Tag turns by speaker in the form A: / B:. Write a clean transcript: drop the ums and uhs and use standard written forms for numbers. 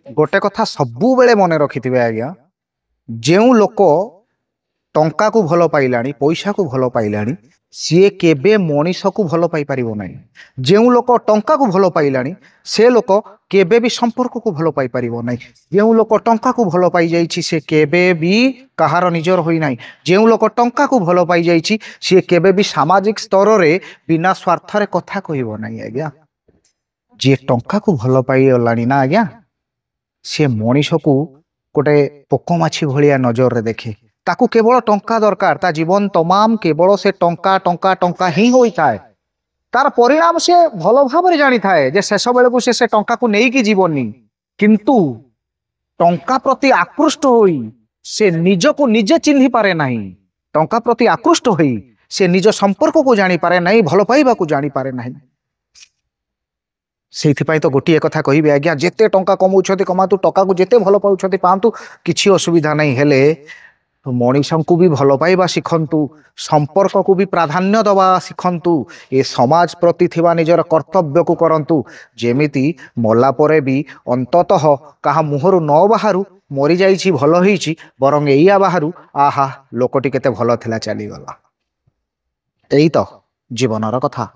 A: गोटे कथा सबु बेले मन रखिथिबे आज्ञा जेउ लोक टंका को भल पाइलानी पैसा को भल पाइलानी सी केबे मनीष को भल पाई परिबो नाही। जेउ लोक टंका को भल पाइलानी से लोक केबे भी संपर्क को भल पाई परिबो नाही। जेउ लोक टंका को भल पाई जाइछि से केबे भी कहार निजर होई नाही। जेउ लोक टंका को भल पाई जाइछि से केबे भी सामाजिक स्तर रे बिना स्वार्थ रे कथा कहिबो नाही। आज्ञा जे टंका को भल पाई गलानी ना आज्ञा सी मनीष को गोटे पोकमाछी भाया नजर रे देखे ताकू केवल टंका दरकार ता जीवन तमाम केवल से टंका टंका टंका ही होता है। तार परिणाम से भल भाव जानी थाए जे शेष बेले को से टंका को नहीं जीवनी किंतु टंका प्रति आकृष्ट होई से निज को निजे चिन्हि पारे नहीं। टंका प्रति आकृष्ट होई से निज संपर्क को जानी पारे नहीं भल पाइबा को जानी पारे नहीं। से तो गोटे कथा कहि आज्ञा जेते टंका कमाउछथि कमातु टंका को जेते भल पाउछथि पांतु किछि असुविधा नहीं हेले मनीष को भी भल पाइबा शिखंतु संपर्क को भी प्राधान्य दवा शिखंतु ए समाज प्रति थिबा निजर कर्तव्य को करंतु जेमिति मला परे भी अंततः कहा मुहरु न बाहरु मरी जाइछि भल होइछि बरंग एया बाहरु आहा लोकटी केते भल थिला चली गला। एई तो जीवनर कथा।